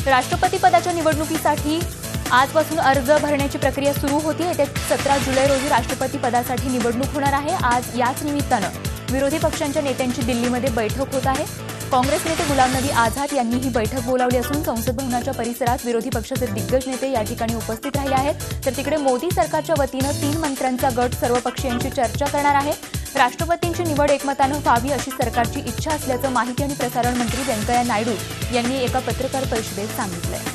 राष्ट्रपती पदाच्या निवडणुकीसाठी आजपासून अर्ज भरण्याची प्रक्रिया सुरू होती। येत्या 17 जुलै रोजी राष्ट्रपती पदासाठी निवडणूक होणार आहे। आज याच निमित्तानं विरोधी पक्षांच्या नेत्यांची दिल्लीमध्ये बैठक होत आहे। काँग्रेस नेते गुलाम नबी आझाद यांनी ही बैठक बोलावली असून संसद भवनाच्या परिसरात विरोधी पक्षाचे दिग्गज नेते या ठिकाणी उपस्थित राहिले आहेत। तर तिकडे मोदी सरकारच्या वतीनं 3 मंत्र्यांचा गट सर्वपक्षीयांशी चर्चा करणार आहे। राष्ट्रपतींची निवड एकमतानं व्हावी अशी सरकारची इच्छा असल्याचं माहिती आणि प्रसारण मंत्री व्यंकय्या नायडू यांनी एका पत्रकार परिषदेत सांगितलंय।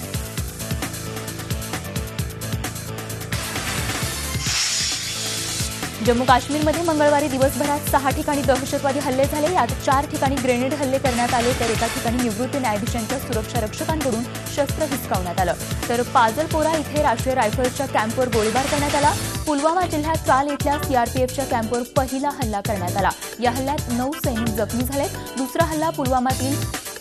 जम्मू काश्मीरमध्ये मंगळवारी दिवसभरात 6 ठिकाणी दहशतवादी हल्ले झाले। यात 4 ठिकाणी ग्रेनेड हल्ले करण्यात आले, तर एका ठिकाणी निवृत्त न्यायाधीशांच्या सुरक्षा रक्षकांकडून शस्त्र हिसकावण्यात आलं। तर पाजलपोरा इथे राष्ट्रीय रायफल्सच्या कॅम्पवर गोळीबार करण्यात आला। पुलवामा जिल्ह्यात त्राल इथल्या सीआरपीएफच्या कॅम्पवर पहिला हल्ला करण्यात आला। या हल्ल्यात 9 सैनिक जखमी झालेत। दुसरा हल्ला पुलवामातील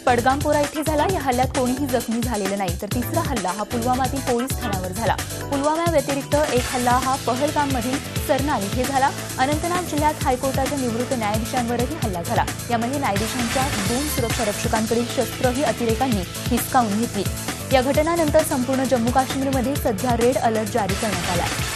पडगामपोरा इथे झाला। या हल्ल्यात कोणीही जखमी झालेलं नाही। तर तिसरा हल्ला हा पुलवामातील पोलीस ठाण्यावर झाला। पुलवामा व्यतिरिक्त एक हल्ला हा पहलगाममधील सरना इथे झाला। अनंतनाग जिल्ह्यात हायकोर्टाच्या निवृत्त न्यायाधीशांवरही हल्ला झाला। यामध्ये न्यायाधीशांच्या 2 सुरक्षा रक्षकांकडील शस्त्रही अतिरेकांनी हिसकावून घेतली। या घटनानंतर संपूर्ण जम्मू काश्मीरमध्ये सध्या रेड अलर्ट जारी करण्यात आला आहे।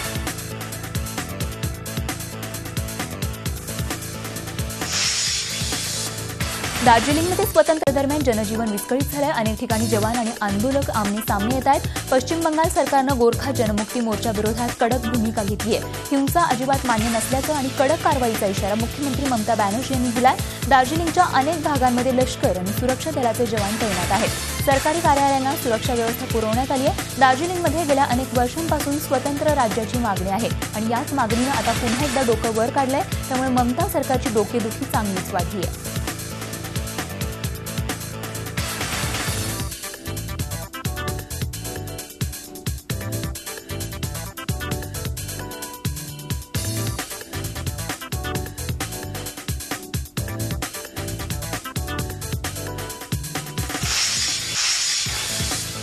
दार्जिलिंगमध्ये स्वातंत्र्य दरम्यान जनजीवन विस्कळीत झालंय। अनेक ठिकाणी जवान आणि आंदोलक आमने सामने येत आहेत। पश्चिम बंगाल सरकारनं गोरखा जनमुक्ती मोर्चा विरोधात कडक भूमिका घेतली आहे। हिंसा अजिबात मान्य नसल्याचं आणि कडक कारवाईचा इशारा मुख्यमंत्री ममता बॅनर्जी यांनी दिलाय। दार्जिलिंगच्या अनेक भागांमध्ये लष्कर आणि सुरक्षा दलाचे जवान तैनात आहेत। सरकारी कार्यालयांना सुरक्षा व्यवस्था पुरवण्यात आली आहे। दार्जिलिंगमध्ये गेल्या अनेक वर्षांपासून स्वतंत्र राज्याची मागणी आहे आणि याच मागणीनं आता पुन्हा एकदा डोकं वर काढलंय। त्यामुळे ममता सरकारची डोकेदुखी चांगलीच वाढली आहे।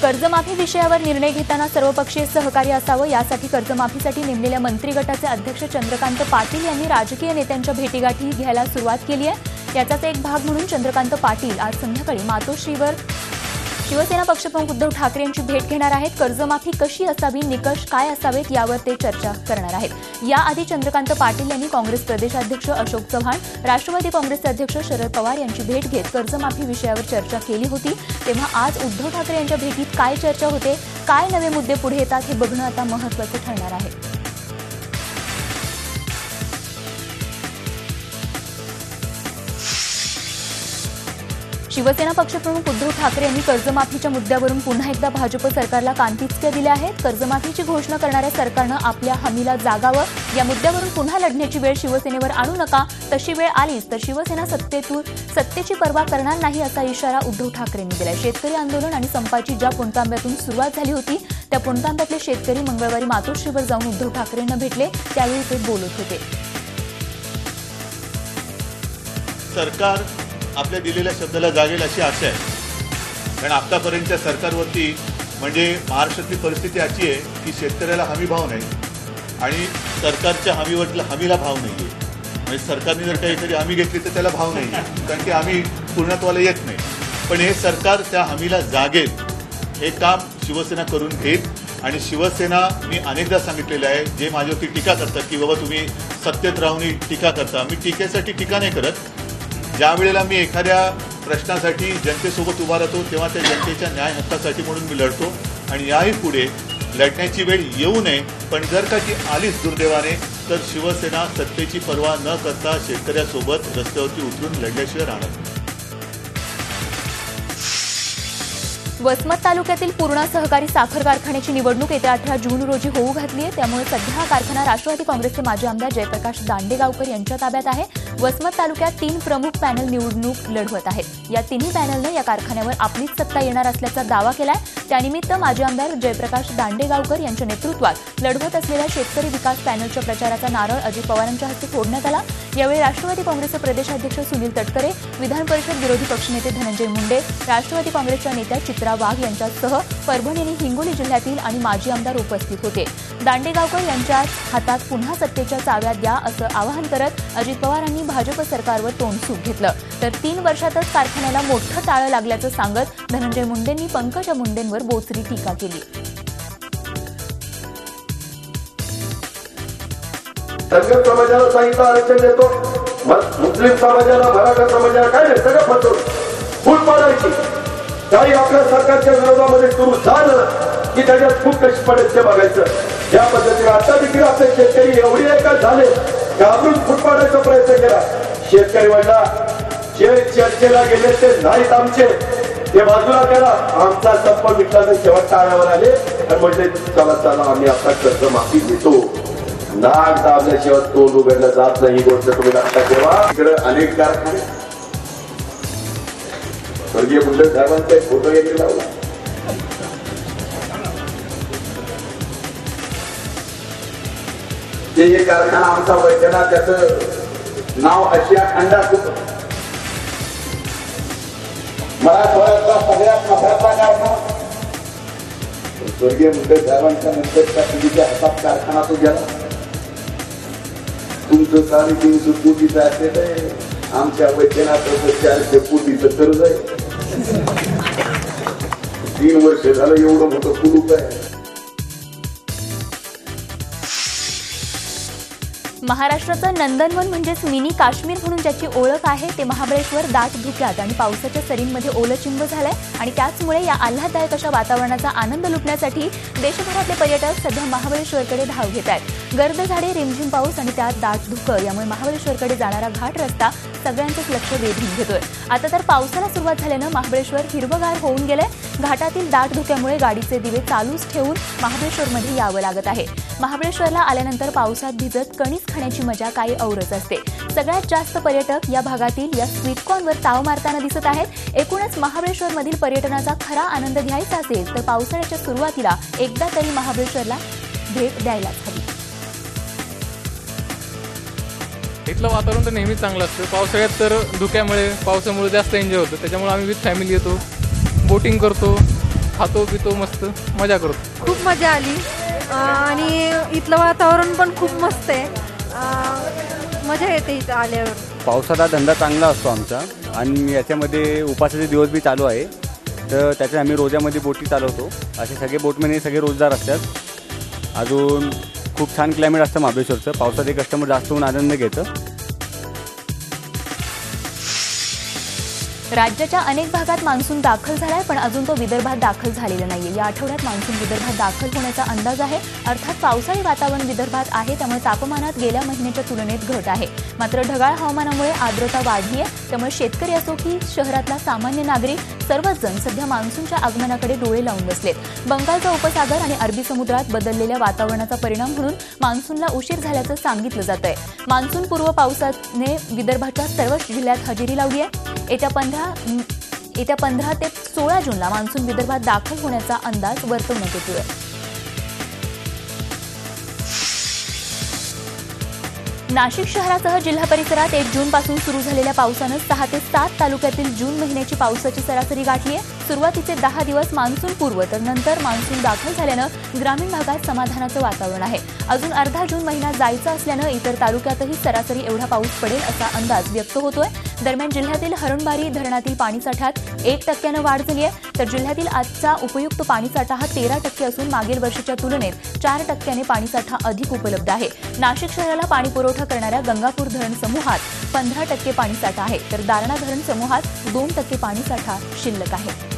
कर्जमाफी विषयावर निर्णय घेताना सर्वपक्षीय सहकार्य असावं, यासाठी कर्जमाफीसाठी नेमलेल्या मंत्रिगटाचे अध्यक्ष चंद्रकांत पाटील यांनी राजकीय नेत्यांच्या भेटीगाठी घ्यायला सुरुवात केली आहे। याचाच एक भाग म्हणून चंद्रकांत पाटील आज संध्याकाळी मातोश्रीवर शिवसेना पक्षप्रमुख उद्धव ठाकरे यांची भेट घेणार आहेत। कर्जमाफी कशी असावी, निकष काय असावेत यावर ते चर्चा करणार आहेत। याआधी चंद्रकांत पाटील यांनी काँग्रेस प्रदेशाध्यक्ष अशोक चव्हाण, राष्ट्रवादी काँग्रेसचे अध्यक्ष शरद पवार यांची भेट घेत कर्जमाफी विषयावर चर्चा केली होती। तेव्हा आज उद्धव ठाकरे यांच्या भेटीत काय चर्चा होते, काय नवे मुद्दे पुढे येतात हे बघणं आता महत्त्वाचं ठरणार आहे। शिवसेना पक्षप्रमुख उद्धव ठाकरे यांनी कर्जमाफीच्या मुद्द्यावरून पुन्हा एकदा भाजप सरकारला कानपिचक्या दिल्या आहेत। कर्जमाफीची घोषणा करणाऱ्या सरकारनं आपल्या हमीला जागावं, या मुद्द्यावरून पुन्हा लढण्याची वेळ शिवसेनेवर आणू नका। तशी वेळ आलीच तर शिवसेना सत्तेची पर्वा करणार नाही असा इशारा उद्धव ठाकरेंनी दिलाय। शेतकरी आंदोलन आणि संपाची ज्या पुणतांब्यातून सुरुवात झाली होती त्या पुणतांब्यातले शेतकरी मंगळवारी मातोश्रीवर जाऊन उद्धव ठाकरेंना भेटले, त्यावेळी ते बोलत होते। सरकार आपल्या दिलेल्या शब्दाला जागेल अशी आशा आहे, कारण आतापर्यंतच्या सरकारवरती म्हणजे महाराष्ट्रातली परिस्थिती अशी आहे की शेतकऱ्याला हमी भाव नाही आणि सरकारच्या हमीला भाव नाही आहे। म्हणजे सरकारने जर काही एखादी हमी घेतली तर त्याला भाव नाही आहे, कारण की हमी पूर्णत्वाला येत नाही। पण हे सरकार त्या हमीला जागेल हे काम शिवसेना करून घेईल। आणि शिवसेना मी अनेकदा सांगितलेलं आहे, जे माझ्यावरती टीका करतात की बाबा तुम्ही सत्तेत राहून टीका करता, मी टीकेसाठी टीका नाही करत। ज्या वेळेला मी एखाद्या प्रश्नासाठी जनतेसोबत उभा राहतो तेव्हा त्या जनतेच्या न्याय हक्कासाठी म्हणून मी लढतो आणि याही पुढे लढण्याची वेळ येऊ नये। पण जर का ती आलीच दुर्दैवाने तर शिवसेना सत्तेची पर्वा न करता शेतकऱ्यासोबत रस्त्यावरती उतरून लढल्याशिवाय राहणार नाही। वसमत तालुक्यातील पूर्णा सहकारी साखर कारखान्याची निवडणूक येत्या 18 जून रोजी होऊ घातली आहे। त्यामुळे सध्या हा कारखाना राष्ट्रवादी काँग्रेसचे माजी आमदार जयप्रकाश दांडेगावकर यांच्या ताब्यात आहे। वसमत तालुक्यात 3 प्रमुख पॅनल निवडणूक लढवत आहेत। या तिन्ही पॅनलनं या कारखान्यावर आपलीच सत्ता येणार असल्याचा दावा केलाय। त्यानिमित्त माजी आमदार जयप्रकाश दांडेगावकर यांच्या नेतृत्वात लढवत असलेल्या शेतकरी विकास पॅनलच्या प्रचाराचा नारळ अजित पवारांच्या हस्ते फोडण्यात आला। यावेळी राष्ट्रवादी काँग्रेसचे प्रदेशाध्यक्ष सुनील तटकरे, विधान परिषद विरोधी पक्षनेते धनंजय मुंडे, राष्ट्रवादी काँग्रेसच्या नेत्या चित्रा वाघ यांच्यासह परभणी आणि हिंगोली जिल्ह्यातील आणि माजी आमदार उपस्थित होते। दांडेगावकर यांच्या हातात पुन्हा सत्तेच्या चाव्या द्या असं आवाहन करत अजित पवारांनी मुंडेंनी भाजप सरकारवर तोंडसूक घेतलं. तर 3 वर्षातच कारखान्याला मोठं टाळं लागल्याचं सांगत धनंजय मुंडेंनी पंकजा मुंडेंवर बोचरी टीका केली. धनगर समाजाला सांगितलं आरक्षण देतो, मुस्लिम समाजाला, मराठा समाजाला काय नाही, सगळं फसवून फूट पाडायची. काही आपल्या सरकारच्या विरोधामध्ये सुरू झालं की त्याच्यात फूट कशी पडेल ते बघायचं. या पद्धतीने आता देखील आपले शेतकरी एवढी एका झाले घाबरून फूट पाडायचा प्रयत्न केला. शेतकरी म्हणला जे चर्चेला गेले ते नाहीत आमचे, ते बाजूला करा. आमचा संप मिटला तर शेवट टाळ्यावर आले आणि म्हटले चला चला आम्ही आता कर्ज माफी देतो. नाक दाबल्याशिवाय तोंड उघडलं जात नाही. ही गोष्ट तुम्ही लक्षात ठेवा. इकडे अनेक कारखाने स्वर्गीय मुंडे साहेबांचा एक फोटो येथे लावला. ते कारखाना आमचा वैद्यना, त्याचं नाव आशिया खंडात होतं. मराठवाड्यातला सगळ्यात महत्वाचा कारखाना स्वर्गीय मुंडे साहेबांच्या नंतरच्या पिढीच्या हातात कारखाना तो गेला. तुमचं 350 कोटीचं असेल आहे, आमच्या वैद्यनाथाचं 400 कोटीचं कर्ज आहे. 3 वर्ष झालं एवढं मोठं कुलूप आहे. महाराष्ट्राचं नंदनवन म्हणजेच मिनी काश्मीर म्हणून ज्याची ओळख आहे ते महाबळेश्वर दाट धुक्यात आणि पावसाच्या सरींमध्ये ओलचिंब झालंय. आणि त्याचमुळे या आल्हाददायक अशा वातावरणाचा आनंद लुटण्यासाठी देशभरातले पर्यटक सध्या महाबळेश्वरकडे धाव घेत आहेत. गर्द झाडे, रिमझिम पाऊस आणि त्यात दाट धुकं यामुळे महाबळेश्वरकडे जाणारा घाट रस्ता सगळ्यांचंच लक्ष वेधून घेतोय. आता तर पावसाला सुरुवात झाल्यानं महाबळेश्वर हिरवगार होऊन गेलंय. घाटातील दाट धुक्यामुळे गाडीचे दिवे चालूच ठेवून महाबळेश्वरमध्ये यावं लागत आहे. महाबळेश्वरला आल्यानंतर पावसात भिजत कणीस खाण्याची मजा काही औरच असते. सगळ्यात जास्त पर्यटक या भागातील या स्वीटकॉर्नवर ताव मारताना दिसत आहेत. एकूणच महाबळेश्वरमधील पर्यटनाचा खरा आनंद घ्यायचा असेल तर पावसाळ्याच्या सुरुवातीला एकदा तरी महाबळेश्वरला भेट द्यायलाच हवी. इथलं वातावरण तर नेहमीच चांगलं असतं. पावसाळ्यात तर धुक्यामुळे, पावसामुळे जास्त एन्जॉय होतं. त्याच्यामुळे आम्ही विथ फॅमिली येतो, बोटिंग करतो, खातो पितो, मस्त मजा करतो. खूप मजा आली आणि इथलं वातावरण पण खूप मस्त आहे. मजा येते इथं आल्यावर. पावसाचा धंदा चांगला असतो आमचा आणि याच्यामध्ये उपासाचे दिवस बी चालू आहे, तर त्याच्यात आम्ही रोजामध्ये बोटी चालवतो. असे सगळे बोटमध्ये सगळे रोजदार असतात. अजून खूप छान क्लायमेट असतं महाबळेश्वरचं. पावसात एक कस्टमर जास्त होऊन आनंद घेतं. राज्याच्या अनेक भागात मान्सून दाखल झालाय, पण अजून तो विदर्भात दाखल झालेला नाहीये. या आठवड्यात मान्सून विदर्भात दाखल होण्याचा अंदाज आहे. अर्थात पावसाळी वातावरण विदर्भात आहे, त्यामुळे तापमानात गेल्या महिन्याच्या तुलनेत घट आहे. मात्र ढगाळ हवामानामुळे आर्द्रता वाढली आहे. त्यामुळे शेतकरी असो की शहरातला सामान्य नागरिक सर्वच जण सध्या मान्सूनच्या आगमनाकडे डोळे लावून बसलेत. बंगालचा उपसागर आणि अरबी समुद्रात बदललेल्या वातावरणाचा परिणाम म्हणून मान्सूनला उशीर झाल्याचं सांगितलं जात आहे. मान्सून पूर्व पावसाने विदर्भाच्या सर्वच जिल्ह्यात हजेरी लावली आहे. येत्या 15 ते 16 जूनला मान्सून विदर्भात दाखल होण्याचा अंदाज वर्तवण्यात येतोय. नाशिक शहरासह जिल्हा परिसरात 1 जूनपासून सुरू झालेल्या पावसानं 6 ते 7 तालुक्यातील जून महिन्याची पावसाची सरासरी गाठली आहे. सुरुवातीचे 10 दिवस मान्सून पूर्व तर नंतर मान्सून दाखल झाल्यानं ग्रामीण भागात समाधानाचं वातावरण आहे. अजून अर्धा जून महिना जायचा असल्यानं इतर तालुक्यातही सरासरी एवढा पाऊस पडेल असा अंदाज व्यक्त होतोय. दरम्यान जिल्ह्यातील हरणबारी धरणातील पाणीसाठ्यात 1% वाढ झाली आहे. तर जिल्ह्यातील आजचा उपयुक्त पाणीसाठा हा 13% असून मागील वर्षीच्या तुलनेत 4% पाणीसाठा अधिक उपलब्ध आहे. नाशिक शहराला पाणीपुरवठा करणाऱ्या गंगापूर धरण समूहात 15% पाणीसाठा आहे, तर दारणा धरण समूहात 2% पाणीसाठा शिल्लक आहे.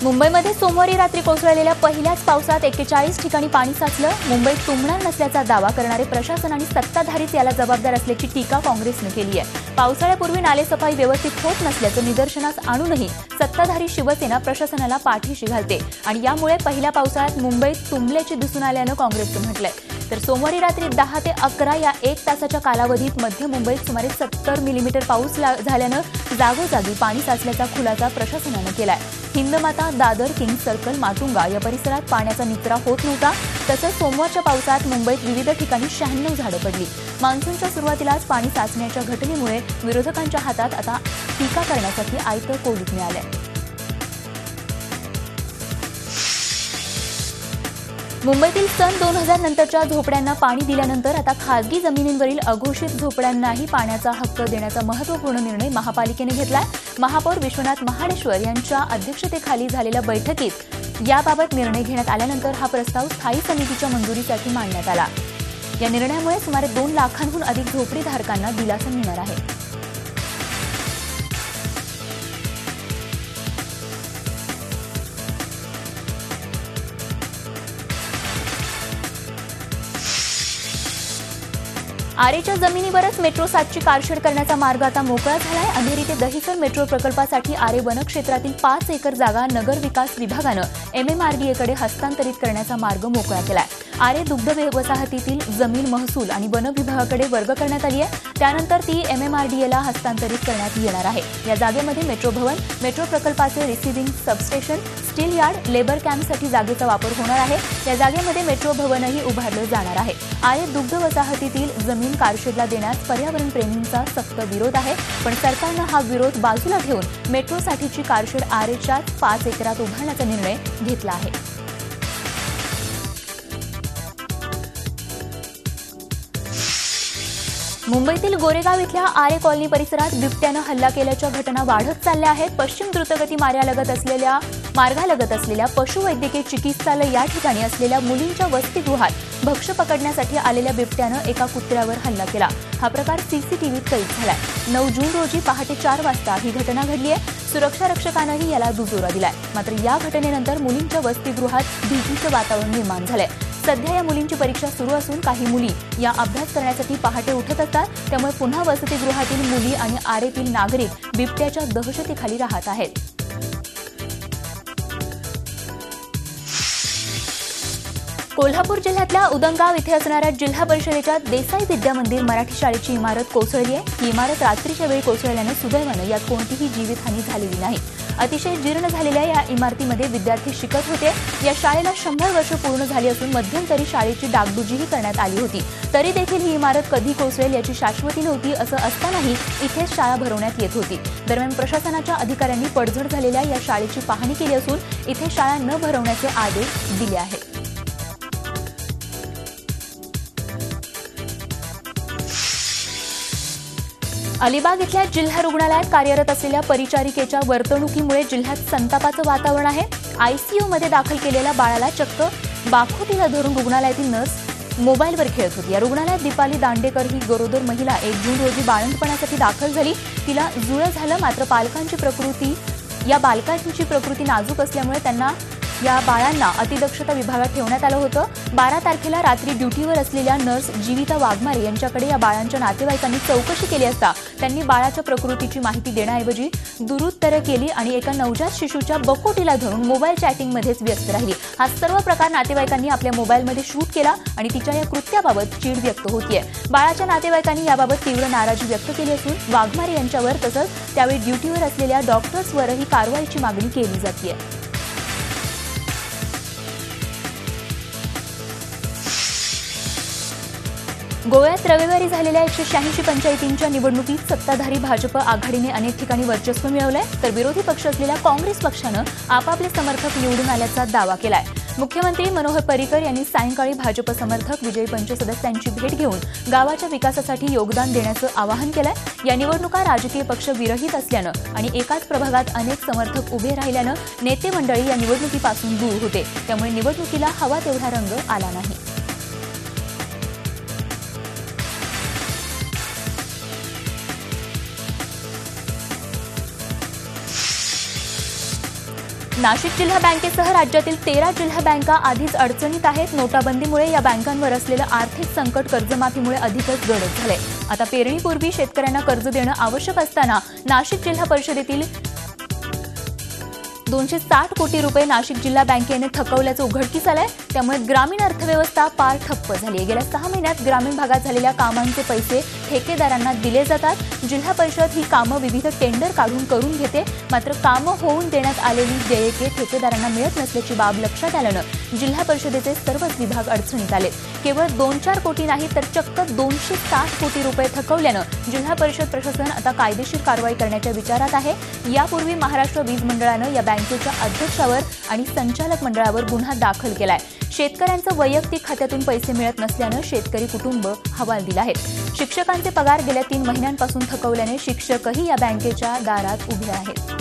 मुंबईमध्ये सोमवारी रात्री कोसळलेल्या पहिल्याच पावसात 41 ठिकाणी पाणी साचलं. मुंबईत तुंबणार नसल्याचा दावा करणारे प्रशासन आणि सत्ताधारीच याला जबाबदार असल्याची टीका काँग्रेसनं केली आहे. पावसाळ्यापूर्वी नालेसफाई व्यवस्थित होत नसल्याचं निदर्शनास आणूनही सत्ताधारी शिवसेना प्रशासनाला पाठीशी घालते आणि यामुळे पहिल्या पावसाळ्यात मुंबईत तुंबल्याचे दिसून आल्यानं काँग्रेसचं म्हटलंय. तर सोमवारी रात्री 10 ते 11 या 1 तासाच्या कालावधीत मध्य मुंबईत सुमारे 70 मिलीमीटर पाऊस झाल्यानं जागोजागी पाणी साचल्याचा खुलासा प्रशासनानं केलाय. हिंदमाता, दादर, किंग्ज सर्कल, माटुंगा या परिसरात पाण्याचा निचरा होत नव्हता. तसंच सोमवारच्या पावसात मुंबईत विविध ठिकाणी 96 झाडं पडली. मान्सूनच्या सुरुवातीलाच पाणी साचण्याच्या घटनेमुळे विरोधकांच्या हातात आता टीका करण्यासाठी आयतं कोलीत मिळालंय. मुंबईतील सन 2000 नंतरच्या झोपड्यांना पाणी दिल्यानंतर आता खासगी जमिनींवरील अघोषित झोपड्यांनाही पाण्याचा हक्क देण्याचा महत्त्वपूर्ण निर्णय महापालिकेने घेतलाय. महापौर विश्वनाथ महाडेश्वर यांच्या अध्यक्षतेखाली झालेल्या बैठकीत याबाबत निर्णय घेण्यात आल्यानंतर हा प्रस्ताव स्थायी समितीच्या मंजुरीसाठी मांडण्यात आला. या निर्णयामुळे सुमारे 2 लाखांहून अधिक झोपडीधारकांना दिलासा मिळणार आहे. आरेच्या जमिनीवरच मेट्रो 7ची कारशेड करण्याचा मार्ग आता मोकळा झालाय. अंधेरी ते दहिसर मेट्रो प्रकल्पासाठी आरे वनक्षेत्रातील 5 एकर जागा नगर विकास विभागानं MMRDAकडे हस्तांतरित करण्याचा मार्ग मोकळा केलाय. आरे दुग्ध वसाहतीतील जमीन महसूल आणि वन विभागाकडे वर्ग करण्यात आली आहे. त्यानंतर ती MMRDAला हस्तांतरित करण्यात येणार आहे. या जागेमध्ये मेट्रो भवन, मेट्रो प्रकल्पाचे receiving substation, steel yard, labour कॅम्पसाठी जागेचा वापर होणार आहे. या जागेमध्ये मेट्रो भवनही उभारलं जाणार आहे. आरे दुग्ध वसाहतीतील जमीन कारशेडला देण्यास पर्यावरण प्रेमींचा सक्त विरोध आहे. पण सरकारनं हा विरोध बाजूला ठेवून मेट्रोसाठीची कारशेड आरेच्या 5 एकरात उभारण्याचा निर्णय घेतला आहे. मुंबईतील गोरेगाव इथल्या आरे कॉलनी परिसरात बिबट्यानं हल्ला केल्याच्या घटना वाढत चालल्या आहेत. पश्चिम द्रुतगती मार्गालगत असलेल्या पशुवैद्यकीय चिकित्सालय या ठिकाणी असलेल्या मुलींच्या वसतिगृहात भक्ष्य पकडण्यासाठी आलेल्या बिबट्यानं एका कुत्र्यावर हल्ला केला. हा प्रकार CCTVत कैद झालाय. 9 जून रोजी पहाटे 4 वाजता ही घटना घडली आहे. सुरक्षा रक्षकांनाही याला दुजोरा दिलाय. मात्र या घटनेनंतर मुलींच्या वसतिगृहात भीतीचं वातावरण निर्माण झालंय. सध्या या मुलींची परीक्षा सुरू असून काही मुली या अभ्यास करण्यासाठी पहाटे उठत असतात. त्यामुळे पुन्हा वसतिगृहातील मुली आणि आरेतील नागरिक बिबट्याच्या दहशतीखाली राहत आहेत. कोल्हापूर जिल्ह्यातल्या उदंगाव इथे असणाऱ्या जिल्हा परिषदेच्या देसाई विद्या मंदिर मराठी शाळेची इमारत कोसळली आहे. ही इमारत रात्रीच्या वेळी कोसळल्यानं सुदैवानं यात कोणतीही जीवितहानी झालेली नाही. अतिशय जीर्ण झालेल्या या इमारतीमध्ये विद्यार्थी शिकत होते. या शाळेला 100 वर्ष पूर्ण झाली असून मध्यंतरी शाळेची डागडुजीही करण्यात आली होती. तरी देखील ही इमारत कधी कोसळेल याची शाश्वती नव्हती. असं असतानाही इथेच शाळा भरवण्यात येत होती. दरम्यान प्रशासनाच्या अधिकाऱ्यांनी पडझड झालेल्या या शाळेची पाहणी केली असून इथे शाळा न भरवण्याचे आदेश दिले आहेत. अलिबाग इथल्या जिल्हा रुग्णालयात कार्यरत असलेल्या परिचारिकेच्या वर्तणुकीमुळे जिल्ह्यात संतापाचं वातावरण आहे. ICUमध्ये दाखल केलेल्या बाळाला चक्क बाखोटीला धरून रुग्णालयातील नर्स मोबाईलवर खेळत होती. या रुग्णालयात दीपाली दांडेकर ही गरोदर महिला 1 जून रोजी बाळंतपणासाठी दाखल झाली. तिला जुळं झालं. मात्र बालकांची प्रकृती नाजूक असल्यामुळे त्यांना या बाळांना अतिदक्षता विभागात ठेवण्यात आलं होतं. 12 तारखेला रात्री ड्युटीवर असलेल्या नर्स जीविता वाघमारे यांच्याकडे या बाळांच्या नातेवाईकांनी चौकशी केली असता त्यांनी बाळाच्या प्रकृतीची माहिती देण्याऐवजी दुरुत्तरं केली आणि एका नवजात शिशूच्या बकोटीला धरून मोबाईल चॅटिंगमध्येच व्यस्त राहिली. हा सर्व प्रकार नातेवाईकांनी आपल्या मोबाईलमध्ये शूट केला आणि तिच्या या कृत्याबाबत चीड व्यक्त होतीये. बाळाच्या नातेवाईकांनी याबाबत तीव्र नाराजी व्यक्त केली असून वाघमारे यांच्यावर तसंच त्यावेळी ड्युटीवर असलेल्या डॉक्टर्सवरही कारवाईची मागणी केली जातीये. गोव्यात रविवारी झालेल्या 186 पंचायतींच्या निवडणुकीत सत्ताधारी भाजप आघाडीने अनेक ठिकाणी वर्चस्व मिळवलंय. तर विरोधी पक्ष असलेल्या काँग्रेस पक्षानं आपापले समर्थक निवडून आल्याचा दावा केलाय. मुख्यमंत्री मनोहर पर्रिकर यांनी सायंकाळी भाजप समर्थक विजयी पंच सदस्यांची भेट घेऊन गावाच्या विकासासाठी योगदान देण्याचं आवाहन केलंय. या निवडणुका राजकीय पक्ष विरहित असल्यानं आणि एकाच प्रभागात अनेक समर्थक उभे राहिल्यानं नेते मंडळी या निवडणुकीपासून दूर होते. त्यामुळे निवडणुकीला हवा तेवढा रंग आला नाही. नाशिक जिल्हा बँकेसह राज्यातील 13 जिल्हा बँका आधीच अडचणीत आहेत. नोटाबंदीमुळे या बँकांवर असलेलं आर्थिक संकट कर्जमाफीमुळे अधिकच गडद झालंय. आता पेरणीपूर्वी शेतकऱ्यांना कर्ज देणं आवश्यक असताना नाशिक जिल्हा परिषदेतील 260 कोटी रुपये नाशिक जिल्हा बँकेने थकवल्याचं उघडकीस आलंय. त्यामुळे ग्रामीण अर्थव्यवस्था पार ठप्प झाली आहे. गेल्या 6 महिन्यात ग्रामीण भागात झालेल्या कामांचे पैसे ठेकेदारांना दिले जातात. जिल्हा परिषद ही कामं विविध टेंडर काढून करून घेते, मात्र कामं होऊन देण्यात आलेली देयके ठेकेदारांना मिळत नसल्याची बाब लक्षात आल्यानं जिल्हा परिषदेचे सर्वच विभाग अडचणीत आले. केवळ 2-4 कोटी नाही तर चक्क 260 कोटी रुपये थकवल्यानं जिल्हा परिषद प्रशासन आता कायदेशीर कारवाई करण्याच्या विचारात आहे. यापूर्वी महाराष्ट्र वीज मंडळानं या बँकेच्या अध्यक्षावर आणि संचालक मंडळावर गुन्हा दाखल केलाय. शेतकऱ्यांचं वैयक्तिक खात्यातून पैसे मिळत नसल्यानं शेतकरी कुटुंब हवाल दिले आहेत. शिक्षकांचे पगार गेल्या 3 महिन्यांपासून थकवल्याने शिक्षकही या बँकेच्या दारात उभे आहेत.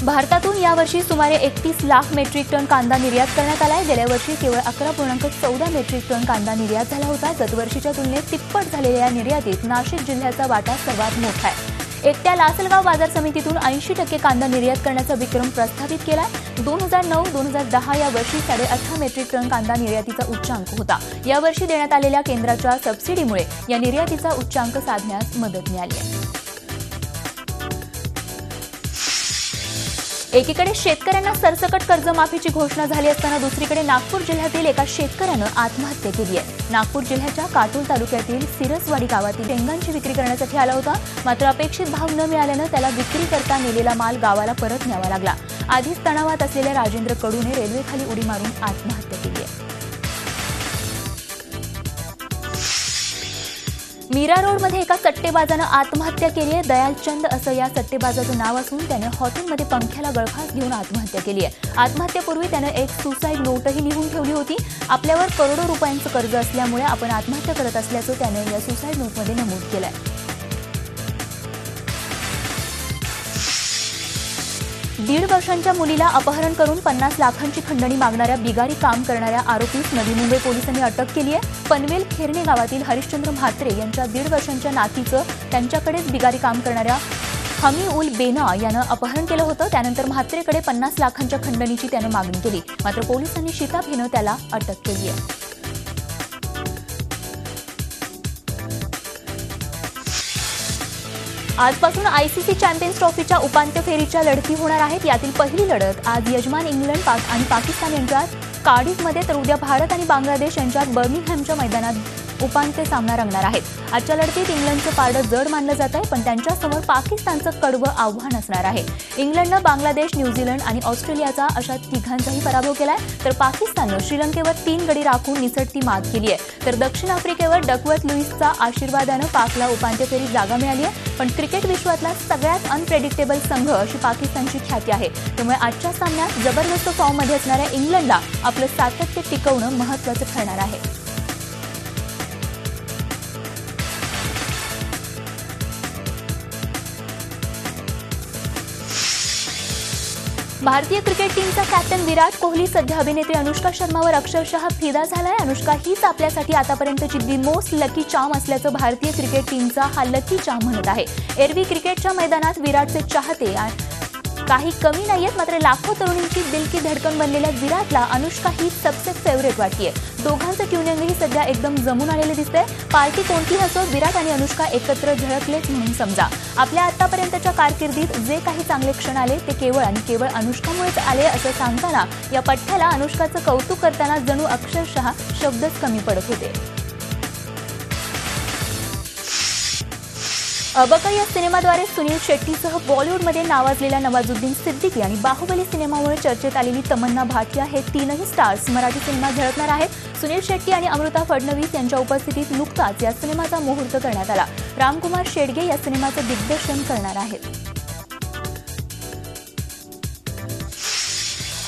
भारतातून यावर्षी सुमारे 31 लाख मेट्रिक टन कांदा निर्यात करण्यात आलाय. गेल्या वर्षी केवळ 11.14 मेट्रिक टन कांदा निर्यात झाला होता. गतवर्षीच्या तुलनेत तिप्पट झालेल्या या निर्यातीत नाशिक जिल्ह्याचा वाटा सर्वात मोठा आहे. एकट्या लासलगाव बाजार समितीतून 80% कांदा निर्यात करण्याचा विक्रम प्रस्थापित केलाय. 2009-2010 या वर्षी 8.5 मेट्रिक टन कांदा निर्यातीचा उच्चांक होता. यावर्षी देण्यात आलेल्या केंद्राच्या सबसिडीमुळे या निर्यातीचा उच्चांक साधण्यास मदत मिळाली आहे. एकीकडे शेतकऱ्यांना सरसकट कर्जमाफीची घोषणा झाली असताना दुसरीकडे नागपूर जिल्ह्यातील एका शेतकऱ्यानं आत्महत्या केली आहे. नागपूर जिल्ह्याच्या काटोल तालुक्यातील सिरसवाडी गावातील शेंगांची विक्री करण्यासाठी आला होता, मात्र अपेक्षित भाव न मिळाल्यानं त्याला विक्री करता नेलेला माल गावाला परत न्यावा लागला. आधीच तणावात असलेल्या राजेंद्र कडूने रेल्वेखाली उडी मारून आत्महत्या केली आहे. मीरा रोडमध्ये एका सट्टेबाजानं आत्महत्या केली आहे. दयालचंद असं या सट्टेबाजाचं नाव असून त्याने हॉटेलमध्ये पंख्याला गळफास घेऊन आत्महत्या केली आहे. आत्महत्येपूर्वी त्यानं एक सुसाईड नोटही लिहून ठेवली होती. आपल्यावर करोडो रुपयांचं कर्ज असल्यामुळे आपण आत्महत्या करत असल्याचं त्याने या सुसाईड नोटमध्ये नमूद केलंय. दीड वर्षांच्या मुलीला अपहरण करून 50 लाखांची खंडणी मागणाऱ्या बिगारी काम करणाऱ्या आरोपीस नवी मुंबई पोलिसांनी अटक केली आहे. पनवेल खेरणे गावातील हरिश्चंद्र म्हात्रे यांच्या 1.5 वर्षांच्या नातीचं त्यांच्याकडेच बिगारी काम करणाऱ्या हमी उल बेना यानं अपहरण केलं होतं. त्यानंतर म्हात्रेकडे 50 लाखांच्या खंडणीची त्यानं मागणी केली, मात्र पोलिसांनी शिताब घेणं त्याला अटक केली आहे. आजपासून आयसीसी चॅम्पियन्स ट्रॉफीच्या उपांत्य फेरीच्या लढती होणार आहेत. यातील पहिली लढत आज यजमान इंग्लंड आणि पाकिस्तान यांच्यात कार्डिफमध्ये, तर उद्या भारत आणि बांगलादेश यांच्यात बर्मिंगहॅमच्या मैदानात उपांत्य सामना रंगणार आहेत. आजच्या लढतीत इंग्लंडचं पारडं जड मानलं जात आहे, पण त्यांच्यासमोर पाकिस्तानचं कडवं आव्हान असणार आहे. इंग्लंडनं बांगलादेश, न्यूझीलंड आणि ऑस्ट्रेलियाचा अशा तिघांचाही पराभव केलाय, तर पाकिस्ताननं श्रीलंकेवर 3 गडी राखून निसटती मात केली आहे. तर दक्षिण आफ्रिकेवर डकवर्थ लुईसचा आशीर्वादानं पाकला उपांत्य फेरीत जागा मिळाली आहे. पण क्रिकेट विश्वातला सगळ्यात अनप्रेडिक्टेबल संघ अशी पाकिस्तानची ख्याती आहे. त्यामुळे आजच्या सामन्यात जबरदस्त फॉर्ममध्ये असणाऱ्या इंग्लंडला आपलं सातत्य टिकवणं महत्त्वाचं ठरणार आहे. भारतीय क्रिकेट टीमचा कॅप्टन विराट कोहली सध्या अभिनेत्री अनुष्का शर्मावर अक्षरशः फिदा झालाय. अनुष्का हीच आपल्यासाठी आतापर्यंतची दी मोस्ट लकी चार्म असल्याचं भारतीय क्रिकेट टीमचा हा लकी चार्म म्हणत आहे. एरवी क्रिकेटच्या मैदानात विराटचे चाहते काही कमी नाहीयेत, मात्र लाखो तरुणींची दिल की धडकन बनलेल्या विराटला अनुष्का ही सबसे फेवरेट वाटतेय. दोघांचं ट्युनिंगही सध्या एकदम जमून आलेलं दिसतंय. पार्टी कोणतीही असो, विराट आणि अनुष्का एकत्र झळकलेच म्हणून समजा. आपल्या आतापर्यंतच्या कारकिर्दीत जे काही चांगले क्षण आले ते केवळ आणि केवळ अनुष्कामुळेच आले असं सांगताना या पठ्ठ्याला अनुष्काचं कौतुक करताना जणू अक्षरशः शब्दच कमी पडत होते. अबका या सिनेमाद्वारे सुनील शेट्टीसह बॉलिवूडमध्ये नावाजलेल्या नवाजुद्दीन सिद्दीकी आणि बाहुबली सिनेमामुळे चर्चेत आलेली तमन्ना भाटिया हे तीनही स्टार्स मराठी सिनेमात झळकणार आहेत. सुनील शेट्टी आणि अमृता फडणवीस यांच्या उपस्थितीत नुकताच या सिनेमाचा मुहूर्त करण्यात आला. रामकुमार शेडगे या सिनेमाचं दिग्दर्शन करणार आहेत.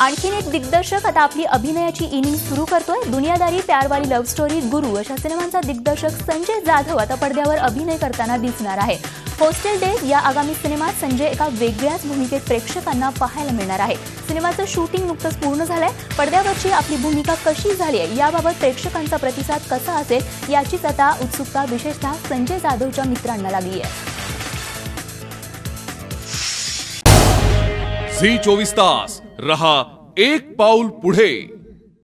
आणखीन एक दिग्दर्शक आता आपली अभिनयाची इनिंग सुरू करतोय. दुनियादारी, प्यारवाली लव्ह स्टोरी, गुरु अशा सिनेमांचा दिग्दर्शक संजय जाधव आता पडद्यावर अभिनय करताना दिसणार आहे. हॉस्टेल डेज या आगामी सिनेमात संजय एका वेगळ्याच भूमिकेत प्रेक्षकांना पाहायला मिळणार आहे. सिनेमाचं शूटिंग नुकतंच पूर्ण झालंय. पडद्यावरची आपली भूमिका कशी झाली आहे याबाबत प्रेक्षकांचा प्रतिसाद कसा असेल याचीच आता उत्सुकता विशेषतः संजय जाधवच्या मित्रांना लागली आहे. झी 24 तास रहा एक पाऊल पुढे.